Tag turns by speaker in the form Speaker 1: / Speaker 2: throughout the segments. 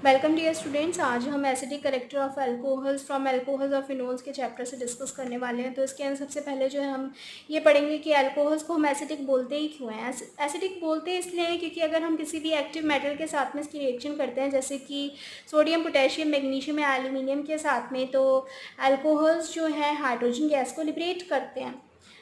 Speaker 1: Welcome dear students. आज हम acidic character of alcohols from alcohols of phenols के chapter से डिस्कस करने वाले हैं। तो इसके अंदर सबसे पहले जो है हम ये पढ़ेंगे कि अल्कोहल्स को हम एसिडिक बोलते ही क्यों हैं। एसिडिक बोलते इसलिए हैं क्योंकि अगर हम किसी भी एक्टिव मेटल के साथ में इसकी रिएक्शन करते हैं, जैसे कि सोडियम, पोटेशियम, मैग्नीशियम या एल्यूमिनियम के साथ में, तो अल्कोहल्स जो है हाइड्रोजन गैस को लिबरेट करते हैं।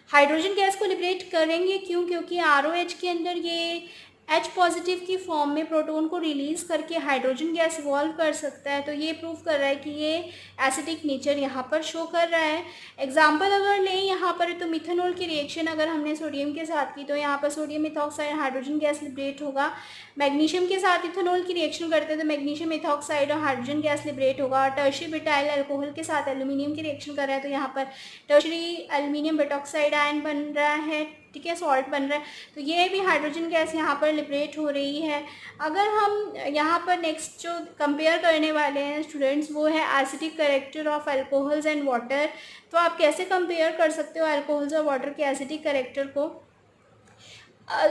Speaker 1: हाइड्रोजन गैस को लिबरेट करेंगे क्यों? क्योंकि ROH के अंदर ये H पॉजिटिव की फॉर्म में प्रोटॉन को रिलीज़ करके हाइड्रोजन गैस इवॉल्व कर सकता है। तो ये प्रूव कर रहा है कि ये एसिडिक नेचर यहाँ पर शो कर रहा है। एग्जाम्पल अगर लें यहाँ पर, तो मिथेनॉल की रिएक्शन अगर हमने सोडियम के साथ की तो यहाँ पर sodium ethoxide hydrogen gas liberate होगा। मैग्नीशियम के साथ इथेनॉल की रिएक्शन करते हैं तो मैग्नीशियम इथॉक्साइड और हाइड्रोजन गैस लिबरेट होगा। और टर्शियरी ब्यूटाइल अल्कोहल के साथ एल्यूमिनियम की रिएक्शन कर रहा है तो यहाँ पर टर्शियरी एल्यूमिनियम ब्यूटॉक्साइड आयन बन रहा है, ठीक है, सॉल्ट बन रहा है। तो ये भी हाइड्रोजन गैस यहाँ पर लिबरेट हो रही है। अगर हम यहाँ पर नेक्स्ट जो कंपेयर करने वाले हैं स्टूडेंट्स, वो है acidic character of alcohols and water. तो आप कैसे कंपेयर कर सकते हो अल्कोहल्स और वाटर के एसिडिक करेक्टर को?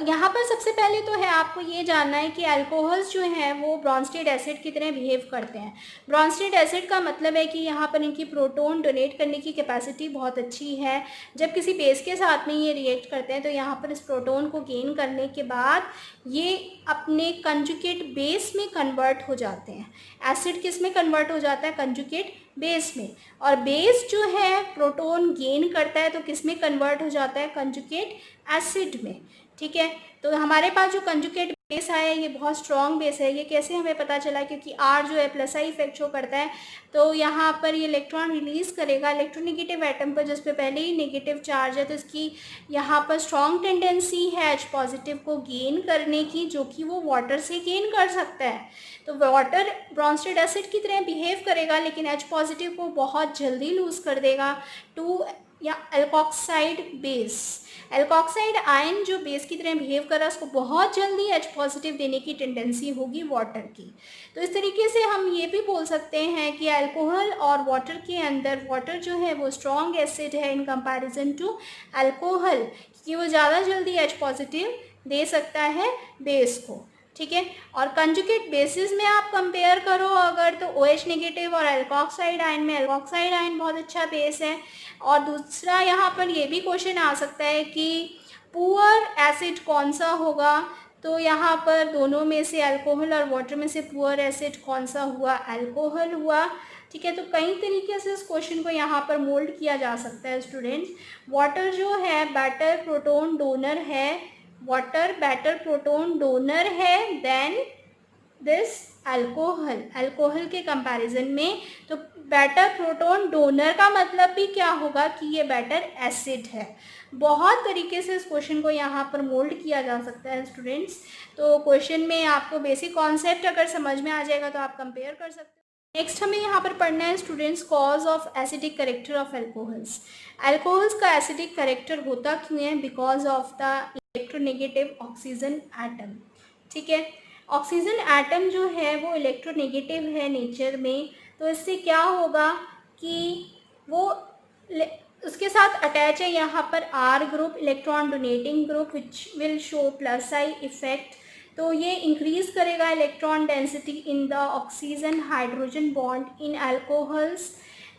Speaker 1: यहाँ पर सबसे पहले तो है आपको ये जानना है कि अल्कोहल्स जो हैं वो ब्रॉन्स्टेड एसिड की तरह बिहेव करते हैं। ब्रॉन्स्टेड एसिड का मतलब है कि यहाँ पर इनकी प्रोटॉन डोनेट करने की कैपेसिटी बहुत अच्छी है। जब किसी बेस के साथ में ये रिएक्ट करते हैं तो यहाँ पर इस प्रोटॉन को गेन करने के बाद ये अपने कंजुगेट बेस में कन्वर्ट हो जाते हैं। एसिड किस में कन्वर्ट हो जाता है? कंजुगेट बेस में। और बेस जो है प्रोटॉन गेन करता है तो किस में कन्वर्ट हो जाता है? कंजुगेट एसिड में, ठीक है। तो हमारे पास जो कंजुगेट बेस आया है ये बहुत स्ट्रॉन्ग बेस है। ये कैसे हमें पता चला? क्योंकि R जो है प्लस आई इफेक्ट शो करता है, तो यहाँ पर ये इलेक्ट्रॉन रिलीज करेगा इलेक्ट्रोनेगेटिव एटम पर, जिस पे पहले ही नेगेटिव चार्ज है। तो इसकी यहाँ पर स्ट्रॉन्ग टेंडेंसी है H पॉजिटिव को गेन करने की, जो कि वो वाटर से गेन कर सकता है। तो वाटर ब्रॉन्स्टेड एसिड की तरह बिहेव करेगा लेकिन H पॉजिटिव को बहुत जल्दी लूज कर देगा टू या अल्कोक्साइड बेस। अल्कोक्साइड आयन जो बेस की तरह बिहेव कर रहा है उसको बहुत जल्दी H पॉजिटिव देने की टेंडेंसी होगी वाटर की। तो इस तरीके से हम ये भी बोल सकते हैं कि अल्कोहल और वाटर के अंदर वाटर जो है वो स्ट्रॉन्ग एसिड है इन कंपैरिजन टू अल्कोहल, क्योंकि वो ज़्यादा जल्दी H पॉजिटिव दे सकता है बेस को, ठीक है। और कंजुगेट बेसिस में आप कंपेयर करो अगर, तो OH नेगेटिव और अल्कोक्साइड आयन में अल्कोक्साइड आयन बहुत अच्छा बेस है। और दूसरा यहाँ पर ये भी क्वेश्चन आ सकता है कि पुअर एसिड कौन सा होगा? तो यहाँ पर दोनों में से अल्कोहल और वाटर में से पुअर एसिड कौन सा हुआ? अल्कोहल हुआ, ठीक है। तो कई तरीके से इस क्वेश्चन को यहाँ पर मोल्ड किया जा सकता है स्टूडेंट्स। वाटर जो है बेटर प्रोटॉन डोनर है, वाटर बेटर प्रोटॉन डोनर है देन दिस अल्कोहल, अल्कोहल के कंपैरिजन में। तो बेटर प्रोटॉन डोनर का मतलब भी क्या होगा? कि ये बेटर एसिड है। बहुत तरीके से इस क्वेश्चन को यहाँ पर मोल्ड किया जा सकता है स्टूडेंट्स। तो क्वेश्चन में आपको बेसिक कॉन्सेप्ट अगर समझ में आ जाएगा तो आप कंपेयर कर सकते हो। नेक्स्ट हमें यहाँ पर पढ़ना है students cause of acidic character of alcohols. Alcohols का एसिडिक करेक्टर होता क्यों है? Because of the electronegative oxygen atom, ठीक है। ऑक्सीजन एटम जो है वो इलेक्ट्रोनेगेटिव है नेचर में। तो इससे क्या होगा कि वो उसके साथ अटैच है यहाँ पर R group, electron donating group, which will show plus I effect. तो ये इंक्रीज करेगा electron density in the oxygen hydrogen bond in alcohols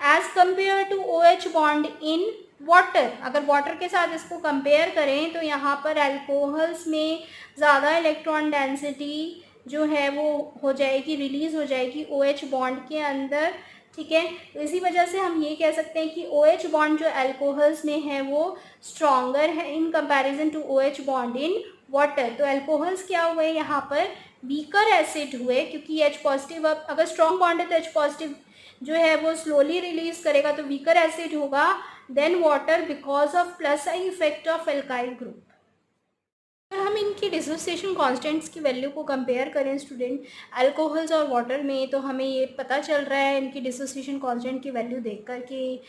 Speaker 1: as compare to OH bond in water. अगर वाटर के साथ इसको कंपेयर करें तो यहाँ पर अल्कोहल्स में ज़्यादा इलेक्ट्रॉन डेंसिटी जो है वो हो जाएगी, रिलीज़ हो जाएगी OH बॉन्ड के अंदर, ठीक है। तो इसी वजह से हम ये कह सकते हैं कि OH बॉन्ड जो अल्कोहल्स में है वो स्ट्रॉन्गर है in comparison to OH bond in water. तो अल्कोहल्स क्या हुए यहाँ पर? वीकर एसिड हुए, क्योंकि H पॉजिटिव, अब अगर स्ट्रॉन्ग बॉन्ड है तो H पॉजिटिव जो है वो स्लोली रिलीज करेगा, तो वीकर एसिड होगा then water because of plus I effect of alkyl group. अगर हम इनकी डिसोसिएशन कांस्टेंट्स की वैल्यू को कंपेयर करें स्टूडेंट अल्कोहल्स और वाटर में, तो हमें ये पता चल रहा है इनकी डिसोसिएशन कांस्टेंट की वैल्यू देखकर कि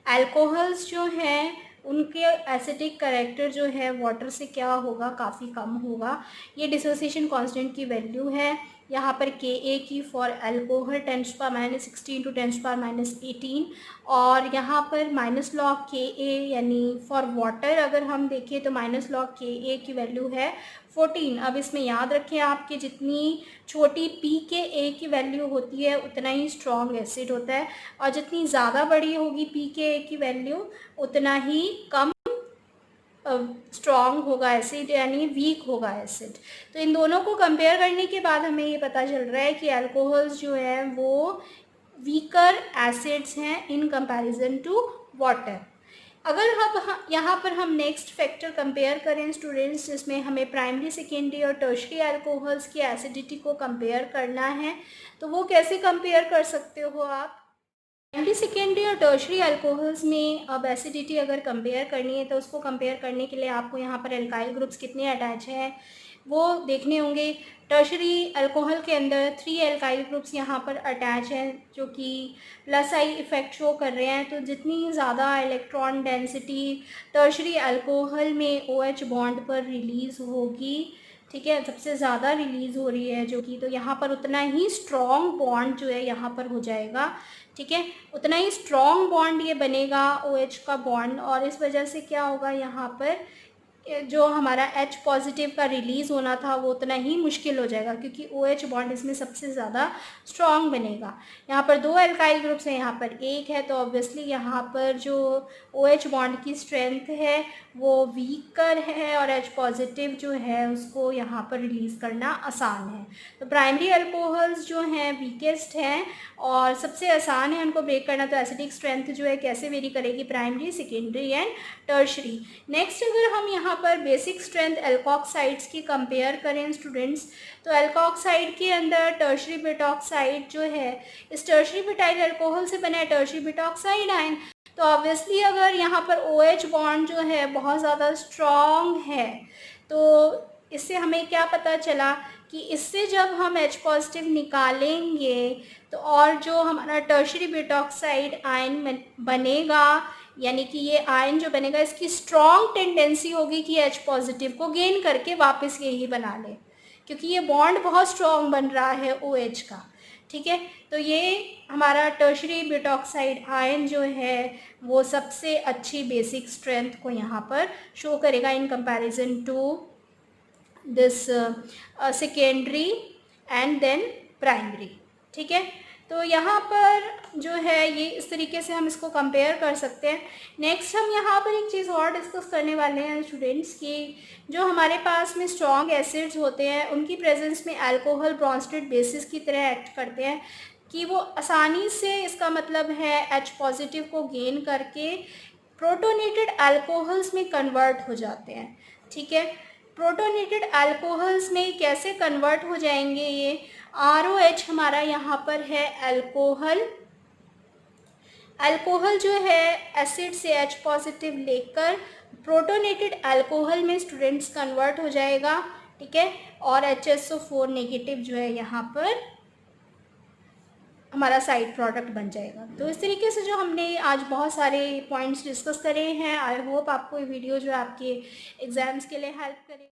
Speaker 1: अल्कोहल्स जो हैं उनके एसिडिक करेक्टर जो है वाटर से क्या होगा? काफ़ी कम होगा। ये डिसोसिएशन कांस्टेंट की वैल्यू है। यहाँ पर के ए की फॉर अल्कोहल 10⁻16 to 10⁻18, और यहाँ पर माइनस लॉग के ए यानी फॉर वाटर अगर हम देखें तो माइनस लॉग के ए की वैल्यू है 14। अब इसमें याद रखें आपके जितनी छोटी पी के ए की वैल्यू होती है उतना ही स्ट्रॉन्ग एसिड होता है, और जितनी ज़्यादा बड़ी होगी पी के ए की वैल्यू उतना ही कम स्ट्रॉन्ग होगा एसिड, यानी वीक होगा एसिड। तो इन दोनों को कंपेयर करने के बाद हमें ये पता चल रहा है कि अल्कोहल्स जो है वो वीकर एसिड्स हैं इन कंपैरिजन टू वाटर। अगर हम यहाँ पर हम नेक्स्ट फैक्टर कंपेयर करें स्टूडेंट्स, जिसमें हमें प्राइमरी, सेकेंडरी और टर्शरी अल्कोहल्स की एसिडिटी को कंपेयर करना है, तो वो कैसे कंपेयर कर सकते हो आप? प्राइमरी, सेकेंडरी और टर्शरी अल्कोहल्स में अब एसिडिटी अगर कंपेयर करनी है तो उसको कंपेयर करने के लिए आपको यहाँ पर एल्काइल ग्रुप्स कितने अटैच हैं वो देखने होंगे। टर्शरी अल्कोहल के अंदर 3 एल्काइल ग्रुप्स यहाँ पर अटैच हैं जो कि प्लस आई इफ़ेक्ट शो कर रहे हैं। तो जितनी ज़्यादा इलेक्ट्रॉन डेंसिटी टर्शरी अल्कोहल में OH बॉन्ड पर रिलीज़ होगी, ठीक है, सबसे ज़्यादा रिलीज़ हो रही है जो कि, तो यहाँ पर उतना ही स्ट्रॉन्ग बॉन्ड जो है यहाँ पर हो जाएगा, ठीक है, उतना ही स्ट्रॉन्ग बॉन्ड ये बनेगा OH का बॉन्ड, और इस वजह से क्या होगा यहाँ पर जो हमारा H पॉजिटिव का रिलीज़ होना था वो उतना ही मुश्किल हो जाएगा क्योंकि OH बॉन्ड इसमें सबसे ज़्यादा स्ट्रॉन्ग बनेगा। यहाँ पर 2 एल्काइल ग्रुप्स हैं, यहाँ पर 1 है, तो ऑब्वियसली यहाँ पर जो OH बॉन्ड की स्ट्रेंथ है वो वीकर है और H पॉजिटिव जो है उसको यहाँ पर रिलीज़ करना आसान है। तो प्राइमरी अल्कोहल्स जो हैं वीकेस्ट हैं और सबसे आसान है उनको ब्रेक करना। तो एसिडिक स्ट्रेंथ जो है कैसे वेरी करेगी? Primary, secondary and tertiary. Next अगर हम यहाँ पर बेसिक स्ट्रेंथ एल्कोक्साइड्स की कंपेयर करें स्टूडेंट्स, तो एल्कोक्साइड के अंदर टर्शरी ब्यूटॉक्साइड जो है इस टर्शरी ब्यूटाइल अल्कोहल से बना है टर्शरी ब्यूटॉक्साइड आयन। तो ऑब्वियसली अगर यहाँ पर OH बॉन्ड जो है बहुत ज़्यादा स्ट्रॉन्ग है तो इससे हमें क्या पता चला कि इससे जब हम H पॉजिटिव निकालेंगे तो और जो हमारा टर्शरी ब्यूटॉक्साइड आयन बनेगा, यानी कि ये आयन जो बनेगा इसकी स्ट्रॉन्ग टेंडेंसी होगी कि H पॉजिटिव को गेन करके वापस यही बना ले, क्योंकि ये बॉन्ड बहुत स्ट्रॉन्ग बन रहा है OH का, ठीक है। तो ये हमारा टर्शरी ब्यूटॉक्साइड आयन जो है वो सबसे अच्छी बेसिक स्ट्रेंथ को यहाँ पर शो करेगा in comparison to this secondary and then primary, ठीक है। तो यहाँ पर जो है ये इस तरीके से हम इसको कंपेयर कर सकते हैं। नेक्स्ट हम यहाँ पर एक चीज़ और डिस्कस करने वाले हैं स्टूडेंट्स कि जो हमारे पास में स्ट्रॉन्ग एसिड्स होते हैं उनकी प्रेजेंस में अल्कोहल ब्रॉन्स्टेड बेसिस की तरह एक्ट करते हैं कि वो आसानी से, इसका मतलब है H पॉजिटिव को गेन करके प्रोटोनेटेड अल्कोहल्स में कन्वर्ट हो जाते हैं, ठीक है। प्रोटोनेटेड अल्कोहल्स में कैसे कन्वर्ट हो जाएंगे? ये ROH हमारा यहाँ पर है अल्कोहल, अल्कोहल जो है एसिड से H पॉजिटिव लेकर प्रोटोनेटेड अल्कोहल में स्टूडेंट्स कन्वर्ट हो जाएगा, ठीक है, और HSO4 नेगेटिव जो है यहाँ पर हमारा साइड प्रोडक्ट बन जाएगा। तो इस तरीके से जो हमने आज बहुत सारे पॉइंट्स डिस्कस करे हैं, आई होप आपको ये वीडियो जो आपके एग्ज़ाम्स के लिए हेल्प करे।